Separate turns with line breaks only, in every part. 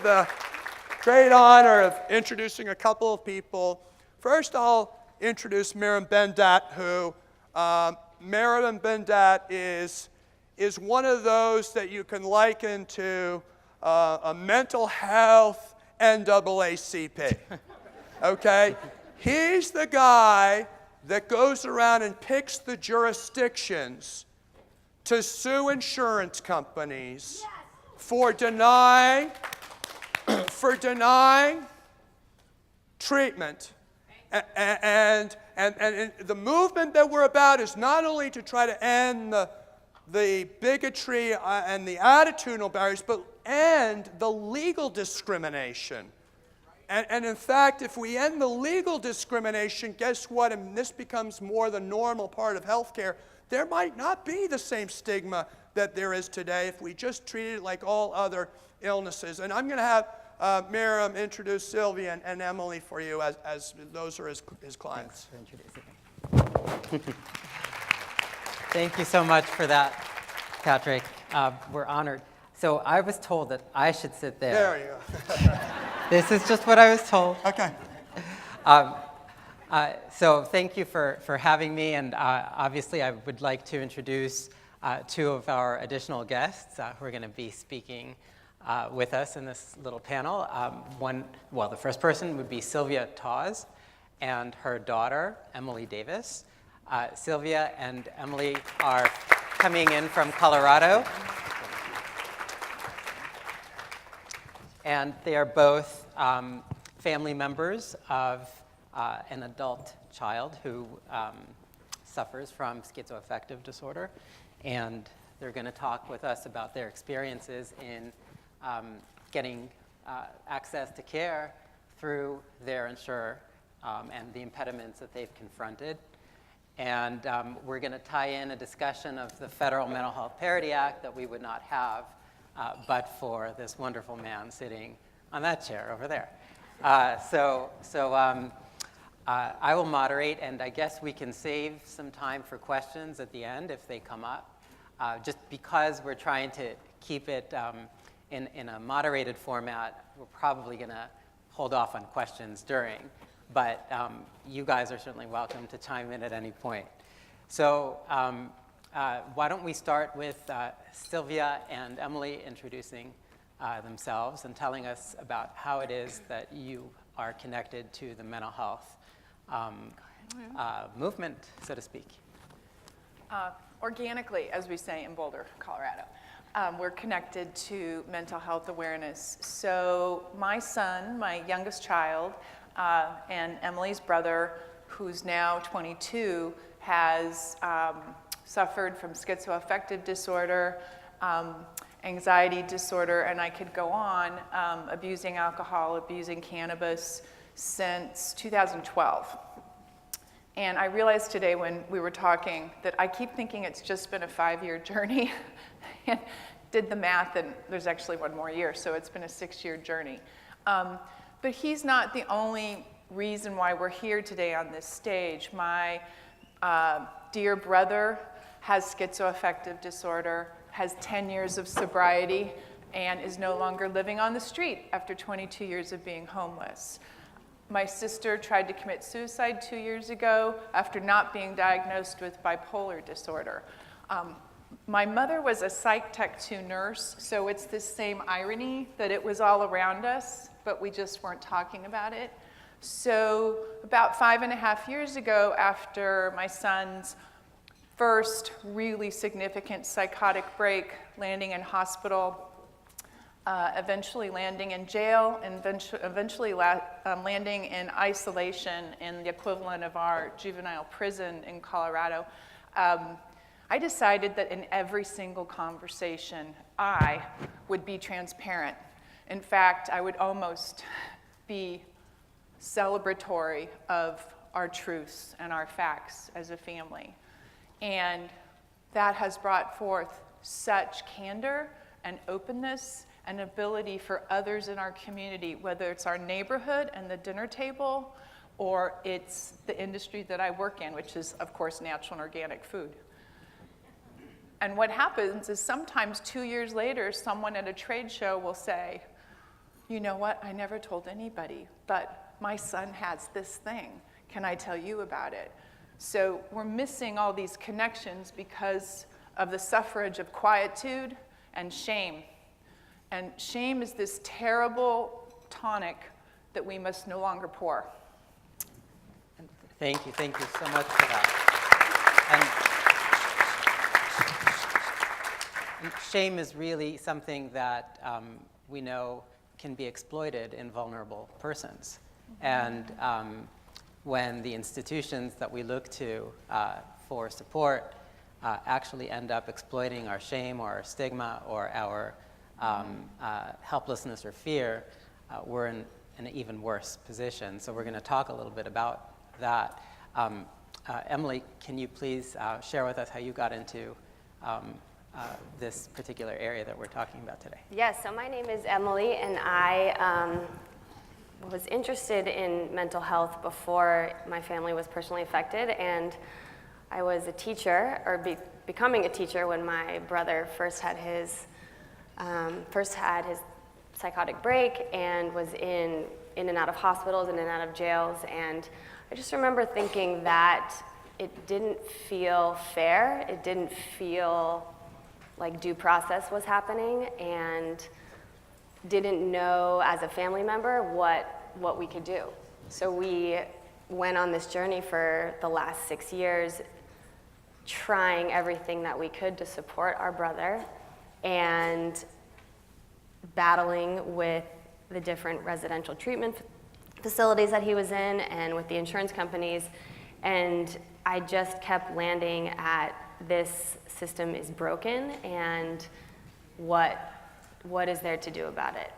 have the great honor of introducing a couple of people. First, I'll introduce Miriam Bendat, who Miriam Bendat is one of those that you can liken to a mental health NAACP. Okay? He's the guy that goes around and picks the jurisdictions to sue insurance companies for denying treatment. And the movement that we're about is not only to try to end the bigotry and the attitudinal barriers, but end the legal discrimination. And in fact, if we end the legal discrimination, guess what? And this becomes more the normal part of healthcare. There might not be the same stigma that there is today if we just treat it like all other illnesses. And I'm going to have Miriam introduce Sylvia and Emily for you as those are his clients.
Thank you so much for that, Patrick. We're honored. So I was told that I should sit there.
There you go.
This is just what I was told.
Okay.
So thank you for having me, and obviously I would like to introduce two of our additional guests who are going to be speaking with us in this little panel. The first person would be Sylvia Tawes and her daughter, Emily Davis. Sylvia and Emily are coming in from Colorado. And they are both family members of an adult child who suffers from schizoaffective disorder. And they're going to talk with us about their experiences in getting access to care through their insurer and the impediments that they've confronted. And we're going to tie in a discussion of the Federal Mental Health Parity Act that we would not have but for this wonderful man sitting on that chair over there. I will moderate, and I guess we can save some time for questions at the end if they come up. Just because we're trying to keep it in a moderated format, we're probably going to hold off on questions during. But you guys are certainly welcome to chime in at any point. So why don't we start with Sylvia and Emily introducing themselves and telling us about how it is that you are connected to the mental health movement, so to speak.
Organically, as we say in Boulder, Colorado. We're connected to mental health awareness. So my son, my youngest child, and Emily's brother, who's now 22, has suffered from schizoaffective disorder, anxiety disorder, and I could go on, abusing alcohol, abusing cannabis since 2012. And I realized today when we were talking that I keep thinking it's just been a 5-year journey. And did the math, and there's actually one more year, so it's been a 6-year journey. But he's not the only reason why we're here today on this stage. My dear brother has schizoaffective disorder, has 10 years of sobriety, and is no longer living on the street after 22 years of being homeless. My sister tried to commit suicide 2 years ago after not being diagnosed with bipolar disorder. My mother was a Psych Tech 2 nurse, so it's this same irony that it was all around us, but we just weren't talking about it. So about 5.5 years ago, after my son's first really significant psychotic break, landing in hospital, eventually landing in jail, and eventually landing in isolation in the equivalent of our juvenile prison in Colorado, I decided that in every single conversation, I would be transparent. In fact, I would almost be celebratory of our truths and our facts as a family. And that has brought forth such candor and openness and ability for others in our community, whether it's our neighborhood and the dinner table, or it's the industry that I work in, which is, of course, natural and organic food. And what happens is sometimes 2 years later, someone at a trade show will say, you know what, I never told anybody, but my son has this thing. Can I tell you about it? So we're missing all these connections because of the suffrage of quietude and shame. And shame is this terrible tonic that we must no longer pour.
Thank you so much for that. And shame is really something that we know can be exploited in vulnerable persons. And when the institutions that we look to for support actually end up exploiting our shame or our stigma or our helplessness or fear, we're in an even worse position. So we're going to talk a little bit about that. Emily, can you please share with us how you got into this particular area that we're talking about today?
Yes, so my name is Emily, and I was interested in mental health before my family was personally affected, and I was a teacher, or becoming a teacher, when my brother first had his psychotic break and was in and out of hospitals, in and out of jails, and I just remember thinking that it didn't feel fair, it didn't feel like due process was happening, and didn't know as a family member what we could do. So we went on this journey for the last 6 years, trying everything that we could to support our brother and battling with the different residential treatment facilities that he was in and with the insurance companies. And I just kept landing at this system is broken, and what is there to do about it?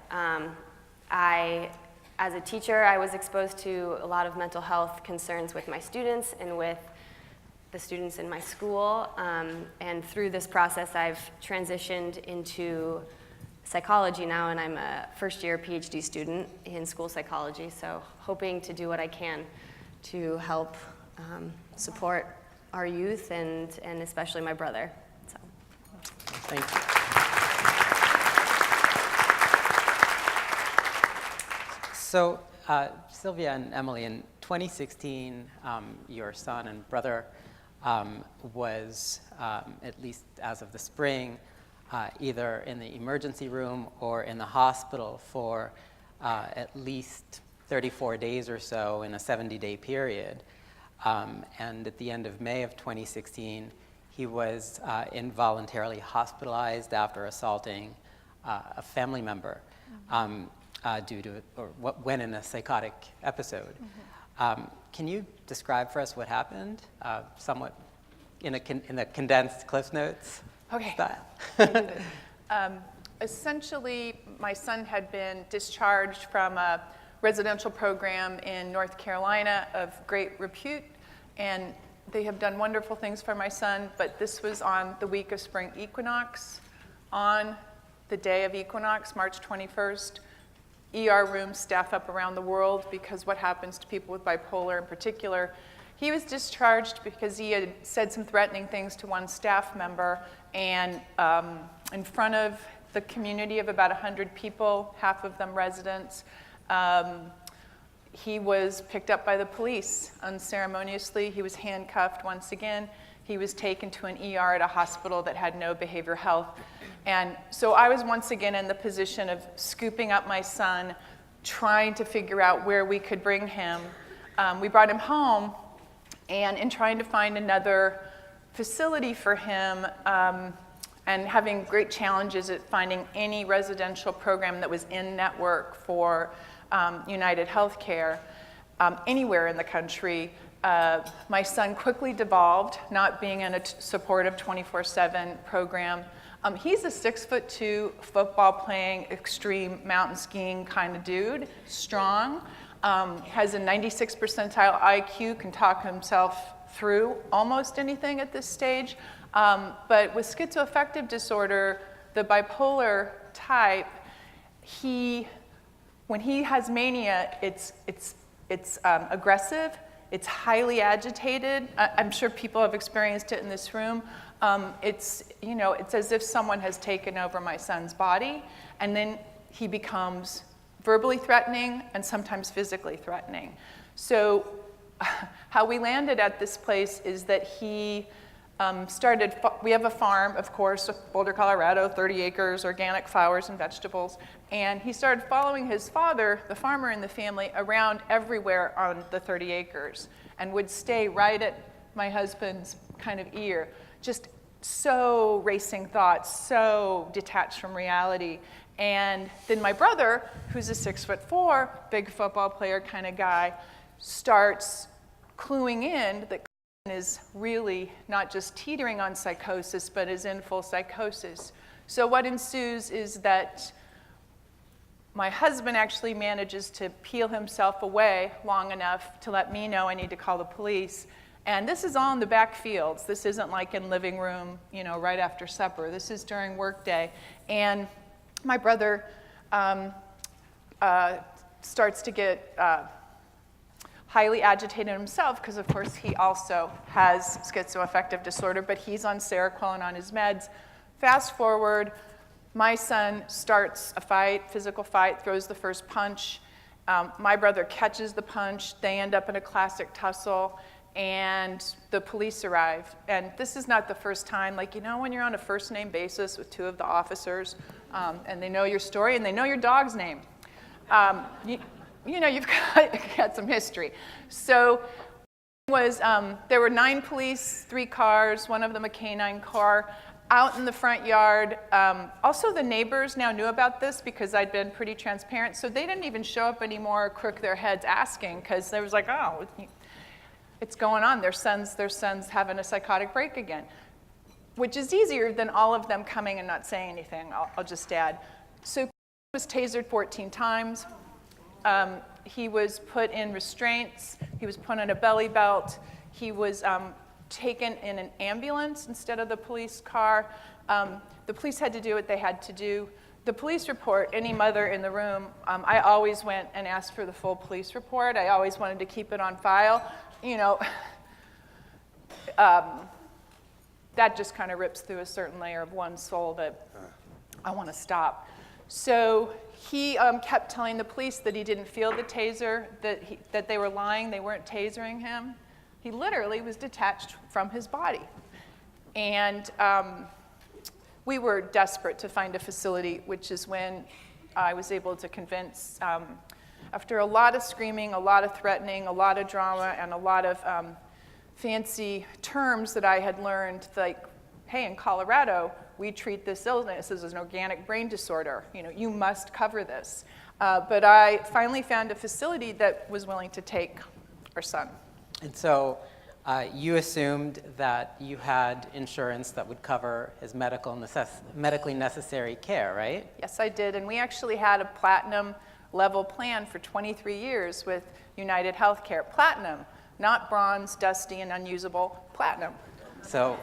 As a teacher, I was exposed to a lot of mental health concerns with my students and with the students in my school. And through this process, I've transitioned into psychology now, and I'm a first-year PhD student in school psychology, so hoping to do what I can to help support our youth and especially my brother. So.
Thank you. So, Sylvia and Emily, in 2016, your son and brother was, at least as of the spring, either in the emergency room or in the hospital for at least 34 days or so in a 70-day period. And at the end of May of 2016, he was involuntarily hospitalized after assaulting a family member due to, or when in a psychotic episode. Mm-hmm. Can you describe for us what happened, somewhat in the condensed Cliff Notes style?
Essentially, my son had been discharged from a residential program in North Carolina of great repute, and they have done wonderful things for my son, but this was on the week of spring equinox. On the day of equinox, March 21st, ER rooms staff up around the world because what happens to people with bipolar in particular. He was discharged because he had said some threatening things to one staff member, and in front of the community of about 100 people, half of them residents, he was picked up by the police unceremoniously. He was handcuffed once again. He was taken to an ER at a hospital that had no behavioral health. And so I was once again in the position of scooping up my son, trying to figure out where we could bring him. We brought him home, and in trying to find another facility for him, and having great challenges at finding any residential program that was in network for United Healthcare anywhere in the country, my son quickly devolved, not being in a supportive 24/7 program. He's a 6'2", football-playing, extreme mountain skiing kind of dude, strong, has a 96 percentile IQ, can talk himself through almost anything at this stage. But with schizoaffective disorder, the bipolar type, when he has mania, it's aggressive, it's highly agitated. I'm sure people have experienced it in this room. It's as if someone has taken over my son's body, and then he becomes verbally threatening and sometimes physically threatening. So how we landed at this place is that he we have a farm, of course, Boulder, Colorado, 30 acres, organic flowers and vegetables. And he started following his father, the farmer in the family, around everywhere on the 30 acres and would stay right at my husband's kind of ear. Just so racing thoughts, so detached from reality. And then my brother, who's a 6'4", big football player kind of guy, starts cluing in that is really not just teetering on psychosis, but is in full psychosis. So what ensues is that my husband actually manages to peel himself away long enough to let me know I need to call the police. And this is all in the back fields. This isn't like in living room, right after supper. This is during workday. And my brother starts to get highly agitated himself because, of course, he also has schizoaffective disorder, but he's on Seroquel and on his meds. Fast forward, my son starts a fight, physical fight, throws the first punch. My brother catches the punch. They end up in a classic tussle, and the police arrive. And this is not the first time. Like, when you're on a first-name basis with two of the officers, and they know your story, and they know your dog's name. You've got some history. So there were 9 police, 3 cars, one of them a canine car, out in the front yard. Also, the neighbors now knew about this because I'd been pretty transparent, so they didn't even show up anymore or crook their heads asking because they was like, oh, it's going on. Their son's having a psychotic break again, which is easier than all of them coming and not saying anything, I'll just add. So he was tasered 14 times. He was put in restraints. He was put on a belly belt. He was taken in an ambulance instead of the police car. The police had to do what they had to do. The police report, any mother in the room, I always went and asked for the full police report. I always wanted to keep it on file. That just kind of rips through a certain layer of one's soul that I want to stop. So he kept telling the police that he didn't feel the taser, that they were lying, they weren't tasering him. He literally was detached from his body. And we were desperate to find a facility, which is when I was able to convince, after a lot of screaming, a lot of threatening, a lot of drama, and a lot of fancy terms that I had learned, like, hey, in Colorado, we treat this illness as an organic brain disorder. You must cover this. But I finally found a facility that was willing to take our son.
And so you assumed that you had insurance that would cover his medically necessary care, right?
Yes, I did. And we actually had a platinum level plan for 23 years with United Healthcare. Platinum, not bronze, dusty, and unusable. Platinum.
So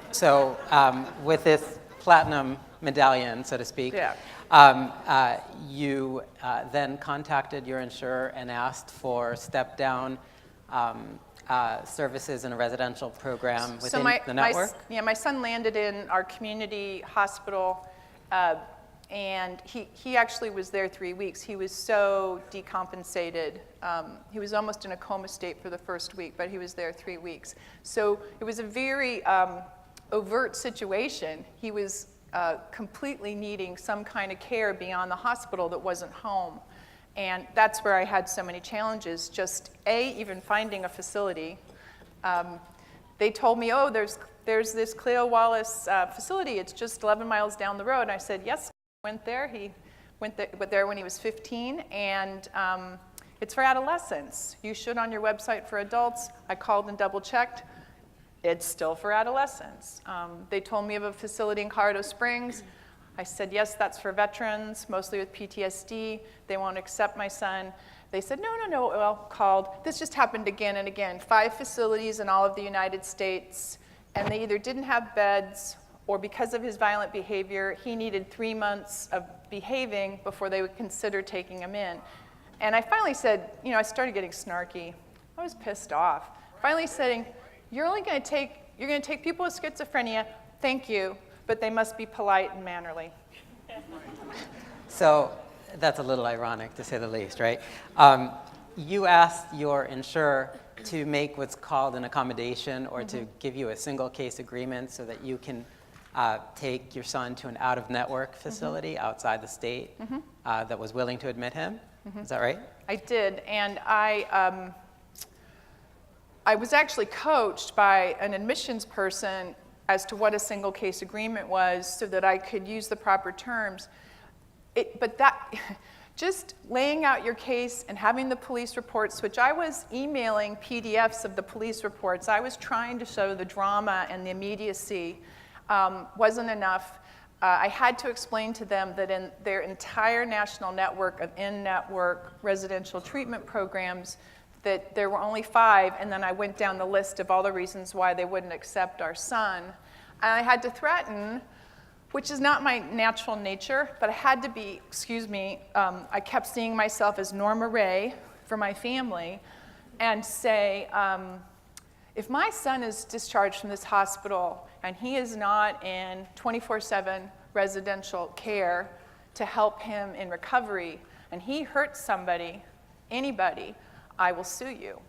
with this platinum medallion, so to speak,
yeah.
You then contacted your insurer and asked for step-down services in a residential program within the network?
My son landed in our community hospital, and he actually was there 3 weeks. He was so decompensated. He was almost in a coma state for the first week, but he was there 3 weeks. So it was a very overt situation. He was completely needing some kind of care beyond the hospital that wasn't home. And that's where I had so many challenges. Just even finding a facility. They told me, oh, there's this Cleo Wallace facility. It's just 11 miles down the road. And I said, yes, went there. He went there when he was 15, and it's for adolescents. You should on your website for adults. I called and double-checked. It's still for adolescents. They told me of a facility in Colorado Springs. I said, yes, that's for veterans, mostly with PTSD. They won't accept my son. They said, no, well, called. This just happened again and again. 5 facilities in all of the United States, and they either didn't have beds, or because of his violent behavior, he needed 3 months of behaving before they would consider taking him in. And I finally said, I started getting snarky. I was pissed off. Finally saying, you're going to take people with schizophrenia, thank you, but they must be polite and mannerly.
So That's a little ironic, to say the least, right? You asked your insurer to make what's called an accommodation or to give you a single case agreement so that you can take your son to an out-of-network facility outside the state that was willing to admit him. Is that right?
I did, and I was actually coached by an admissions person as to what a single case agreement was so that I could use the proper terms. But that, just laying out your case and having the police reports, which I was emailing PDFs of the police reports, I was trying to show the drama and the immediacy, wasn't enough. I had to explain to them that in their entire national network of in-network residential treatment programs, that there were only 5, and then I went down the list of all the reasons why they wouldn't accept our son. And I had to threaten, which is not my natural nature, but I had to be, I kept seeing myself as Norma Ray for my family, and say, if my son is discharged from this hospital and he is not in 24/7 residential care to help him in recovery, and he hurts somebody, anybody, I will sue you.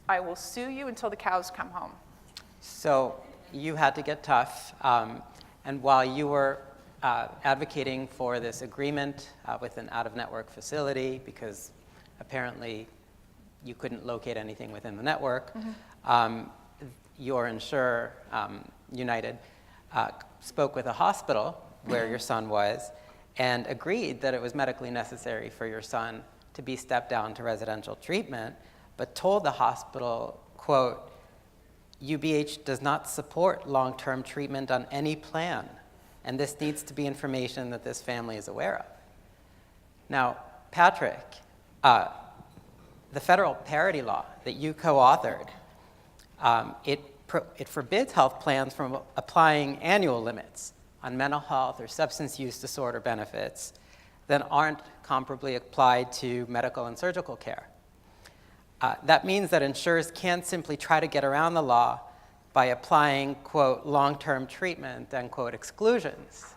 I will sue you until the cows come home.
So you had to get tough, and while you were advocating for this agreement with an out-of-network facility, because apparently you couldn't locate anything within the network, your insurer, United, spoke with a hospital where your son was and agreed that it was medically necessary for your son to be stepped down to residential treatment, but told the hospital, quote, UBH does not support long-term treatment on any plan, and this needs to be information that this family is aware of. Now, Patrick, the federal parity law that you co-authored, it forbids health plans from applying annual limits on mental health or substance use disorder benefits that aren't comparably applied to medical and surgical care. That means that insurers can't simply try to get around the law by applying, quote, long-term treatment, end quote, exclusions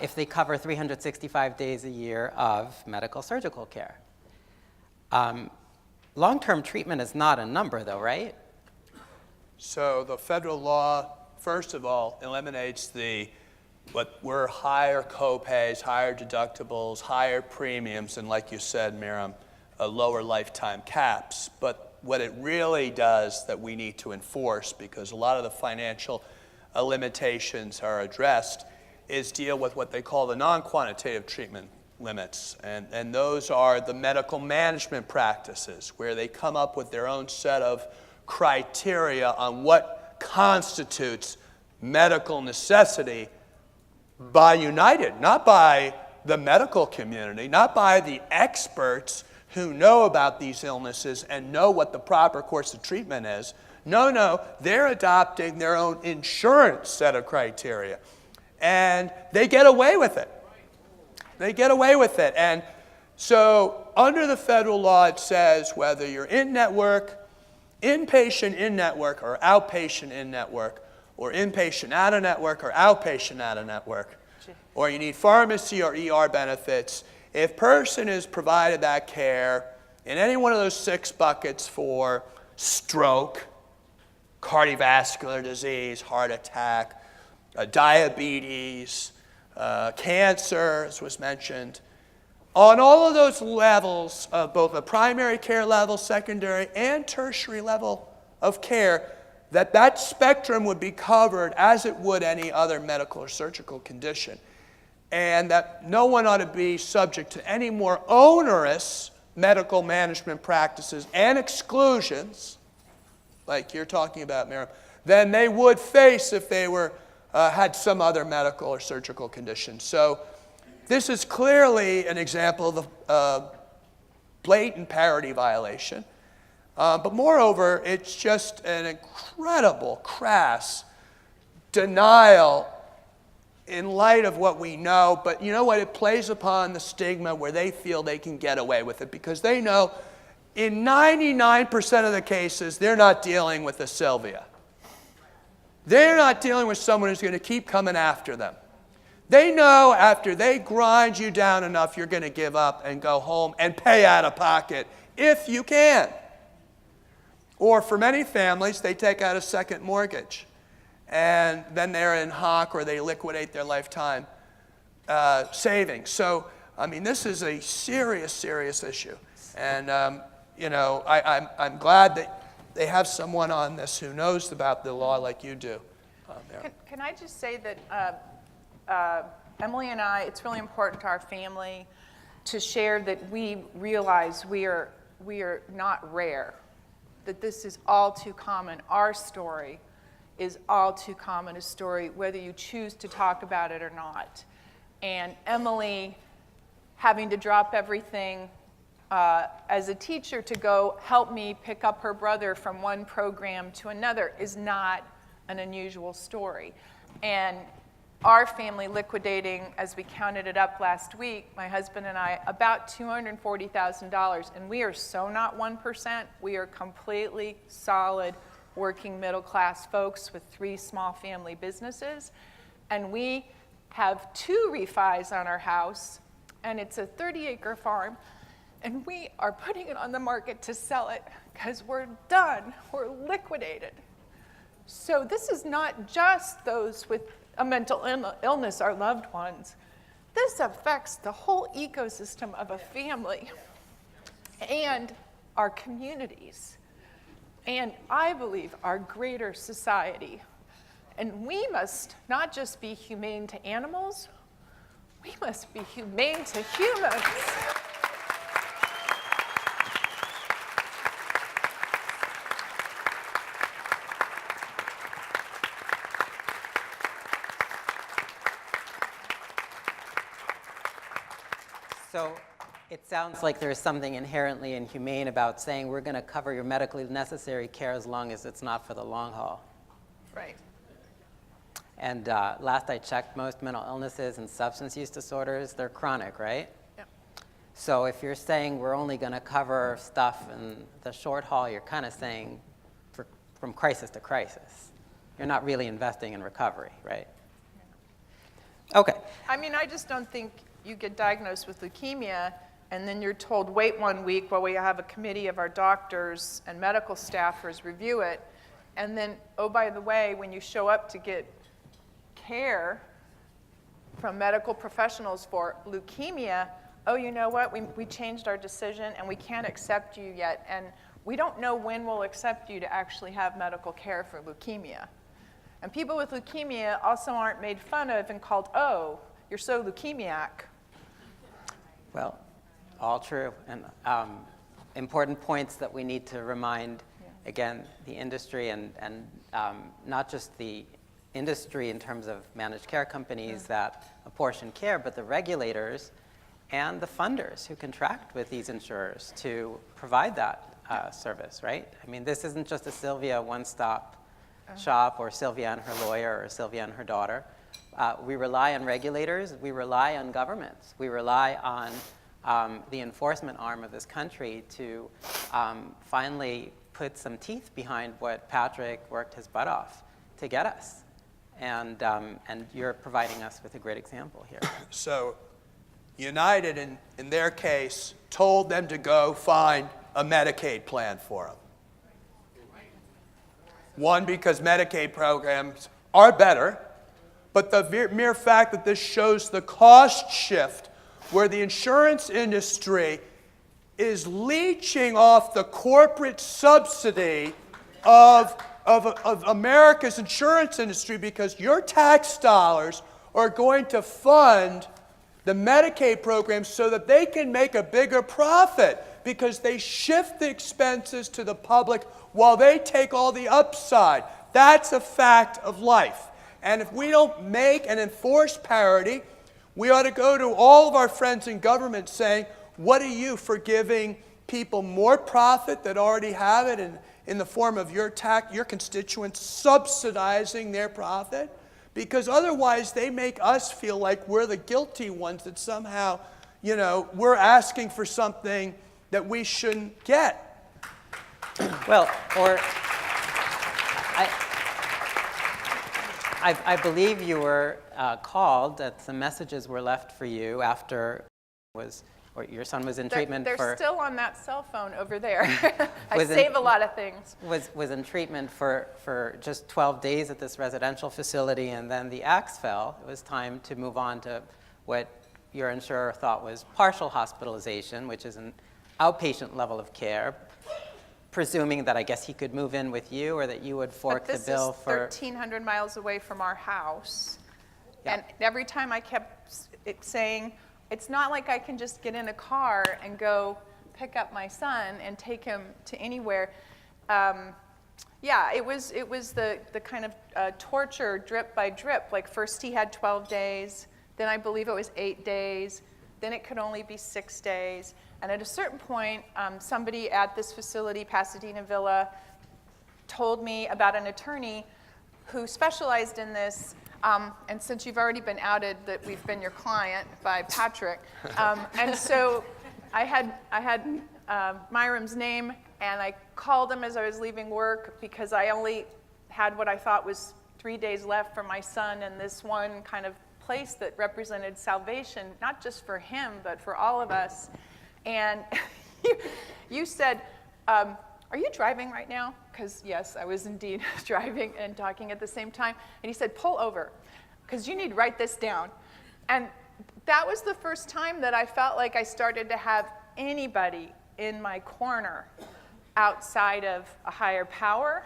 if they cover 365 days a year of medical surgical care. Long-term treatment is not a number, though, right?
So the federal law, first of all, eliminates what were higher copays, higher deductibles, higher premiums, and like you said, Miriam, lower lifetime caps. But what it really does that we need to enforce, because a lot of the financial limitations are addressed, is deal with what they call the non-quantitative treatment limits. And those are the medical management practices, where they come up with their own set of criteria on what constitutes medical necessity by United, not by the medical community, not by the experts who know about these illnesses and know what the proper course of treatment is. No, they're adopting their own insurance set of criteria. And they get away with it. They get away with it. And so under the federal law, it says whether you're in-network, inpatient in-network, or outpatient in-network, or inpatient out-of-network, or outpatient out-of-network, or you need pharmacy or ER benefits, if person is provided that care in any one of those 6 buckets for stroke, cardiovascular disease, heart attack, diabetes, cancer, as was mentioned, on all of those levels of both the primary care level, secondary, and tertiary level of care, that spectrum would be covered as it would any other medical or surgical condition. And that no one ought to be subject to any more onerous medical management practices and exclusions, like you're talking about, Miriam, than they would face if they had some other medical or surgical condition. So this is clearly an example of a blatant parity violation. But moreover, it's just an incredible, crass denial in light of what we know. But you know what? It plays upon the stigma where they feel they can get away with it, because they know in 99% of the cases, they're not dealing with a Sylvia. They're not dealing with someone who's going to keep coming after them. They know after they grind you down enough, you're going to give up and go home and pay out of pocket if you can. Or for many families, they take out a second mortgage, and then they're in hock or they liquidate their lifetime savings. So, I mean, this is a serious, serious issue. And, I'm glad that they have someone on this who knows about the law like you do.
Can I just say that Emily and I, it's really important to our family to share that we realize we are not rare, that this is all too common. Our story is all too common a story, whether you choose to talk about it or not. And Emily having to drop everything as a teacher to go help me pick up her brother from one program to another is not an unusual story. And our family liquidating, as we counted it up last week, my husband and I, about $240,000. And we are so not 1%. We are completely solid working middle class folks with 3 small family businesses. And we have 2 refis on our house, and it's a 30-acre farm. And we are putting it on the market to sell it because we're done. We're liquidated. So this is not just those with a mental illness, our loved ones. This affects the whole ecosystem of a family and our communities. And I believe our greater society. And we must not just be humane to animals, we must be humane to humans.
So it sounds like there's something inherently inhumane about saying we're going to cover your medically necessary care as long as it's not for the long haul.
Right.
And last I checked, most mental illnesses and substance use disorders, they're chronic, right?
Yep.
So if you're saying we're only going to cover stuff in the short haul, you're kind of saying from crisis to crisis. You're not really investing in recovery, right? Okay.
I mean, I just don't think you get diagnosed with leukemia and then you're told, wait 1 week while we have a committee of our doctors and medical staffers review it. And then, oh, by the way, when you show up to get care from medical professionals for leukemia, oh, you know what, we changed our decision and we can't accept you yet. And we don't know when we'll accept you to actually have medical care for leukemia. And people with leukemia also aren't made fun of and called, oh, you're so leukemiac.
Well, all true. And important points that we need to remind, again, the industry and not just the industry in terms of managed care companies that apportion care, but the regulators and the funders who contract with these insurers to provide that service, right? I mean, this isn't just a Sylvia one-stop shop or Sylvia and her lawyer or Sylvia and her daughter. We rely on regulators. We rely on governments. We rely on the enforcement arm of this country to finally put some teeth behind what Patrick worked his butt off to get us. And you're providing us with a great example here.
So United, in their case, told them to go find a Medicaid plan for them. One, because Medicaid programs are better, but the mere fact that this shows the cost shift where the insurance industry is leeching off the corporate subsidy of America's insurance industry because your tax dollars are going to fund the Medicaid programs so that they can make a bigger profit because they shift the expenses to the public while they take all the upside. That's a fact of life. And if we don't make and enforce parity, we ought to go to all of our friends in government saying, what are you for giving people more profit that already have it in the form of your constituents subsidizing their profit? Because otherwise they make us feel like we're the guilty ones, that somehow, we're asking for something that we shouldn't get.
I believe you were called, that some messages were left for you after your son was in treatment
They're still on that cell phone over there. I
Was
save a lot of things.
was in treatment for just 12 days at this residential facility, and then the axe fell. It was time to move on to what your insurer thought was partial hospitalization, which is an outpatient level of care, presuming that I guess he could move in with you, or that you would fork the bill for.
This is 1,300 miles away from our house.
Yeah.
And every time I kept saying, it's not like I can just get in a car and go pick up my son and take him to anywhere. Yeah, it was the kind of torture drip by drip. Like first he had 12 days, then I believe it was 8 days, then it could only be 6 days. And at a certain point, somebody at this facility, Pasadena Villa, told me about an attorney who specialized in this. And since you've already been outed that we've been your client by Patrick, and so I had Myram's name, and I called him as I was leaving work because I only had what I thought was 3 days left for my son in this one kind of place that represented salvation, not just for him, but for all of us. And you said, are you driving right now? Because yes, I was indeed driving and talking at the same time. And he said, pull over, because you need to write this down. And that was the first time that I felt like I started to have anybody in my corner outside of a higher power,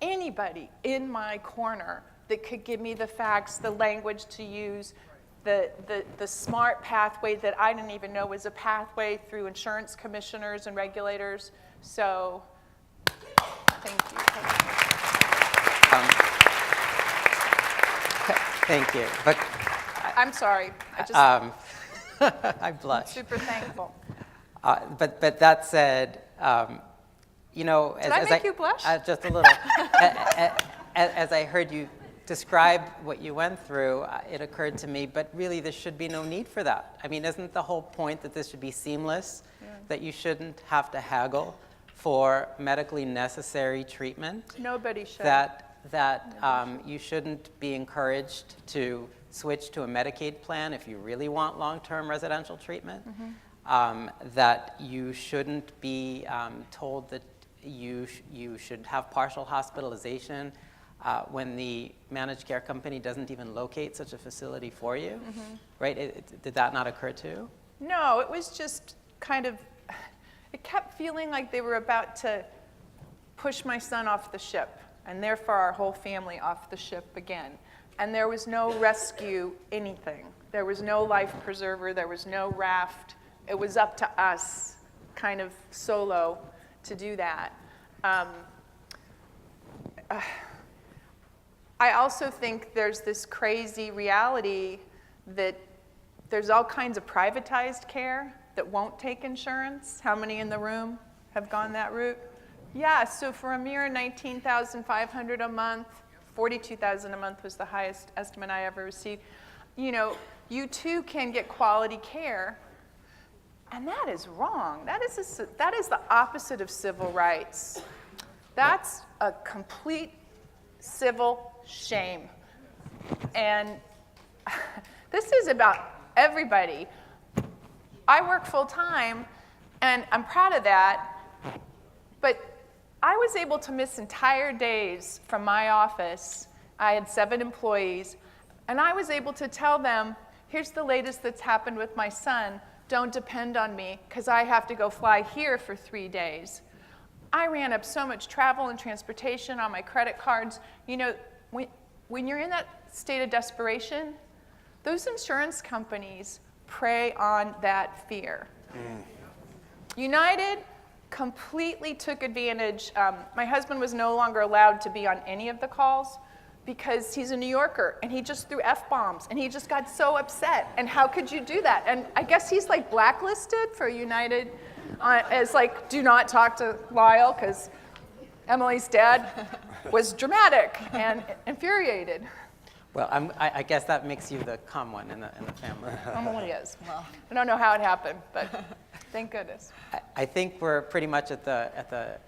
anybody in my corner that could give me the facts, the language to use, the smart pathway that I didn't even know was a pathway through insurance commissioners and regulators. So, thank you.
Thank you. But
I'm sorry. I'm
I blush.
super thankful.
But that said, you know,
Did I make you blush?
Just a little. As I heard you describe what you went through, it occurred to me, but really there should be no need for that. I mean, isn't the whole point that this should be seamless, that you shouldn't have to haggle for medically necessary treatment?
Nobody should.
That you shouldn't be encouraged to switch to a Medicaid plan if you really want long-term residential treatment, that you shouldn't be told that you should have partial hospitalization when the managed care company doesn't even locate such a facility for you, right? Did that not occur too?
No, it was just kind of, it kept feeling like they were about to push my son off the ship, and therefore our whole family off the ship again. And there was no rescue anything. There was no life preserver, there was no raft. It was up to us, kind of solo, to do that. I also think there's this crazy reality that there's all kinds of privatized care that won't take insurance. How many in the room have gone that route? Yeah, so for a mere $19,500 a month, $42,000 a month was the highest estimate I ever received. You know, you too can get quality care, and that is wrong. That is the opposite of civil rights. That's a complete civil shame. And this is about everybody. I work full time, and I'm proud of that, but I was able to miss entire days from my office. I had 7 employees, and I was able to tell them, here's the latest that's happened with my son. Don't depend on me, because I have to go fly here for 3 days. I ran up so much travel and transportation on my credit cards. You know, when you're in that state of desperation, those insurance companies prey on that fear. United completely took advantage. My husband was no longer allowed to be on any of the calls because he's a New Yorker, and he just threw F-bombs, and he just got so upset. And how could you do that? And I guess he's like blacklisted for United as like, do not talk to Lyle, because Emily's dad was dramatic and infuriated.
Well, I guess that makes you the calm one in the family.
Emily is. Well, I don't know how it happened, but thank goodness.
I think we're pretty much at the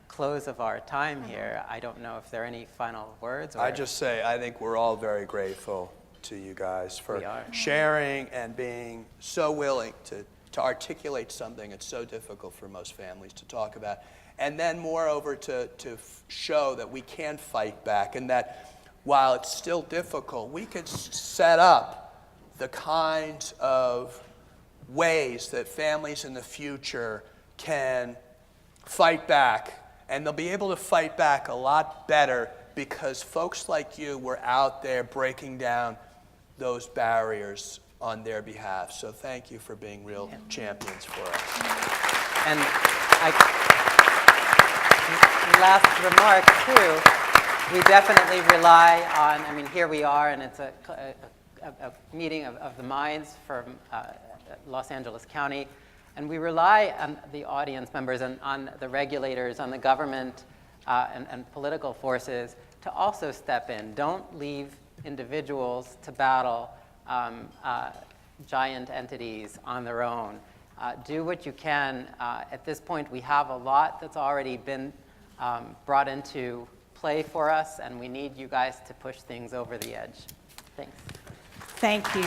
close of our time here, I don't know if there are any final words. Or
I just say, I think we're all very grateful to you guys for sharing and being so willing to articulate something that's so difficult for most families to talk about. And then moreover, to show that we can fight back, and that while it's still difficult, we could set up the kinds of ways that families in the future can fight back. And they'll be able to fight back a lot better because folks like you were out there breaking down those barriers on their behalf. So thank you for being real champions for us.
And last remark, too, we definitely rely on, I mean, here we are, and it's a meeting of the minds from Los Angeles County, and we rely on the audience members and on the regulators, on the government and political forces to also step in. Don't leave individuals to battle giant entities on their own. Do what you can. At this point, we have a lot that's already been brought into play for us, and we need you guys to push things over the edge. Thanks.
Thank you.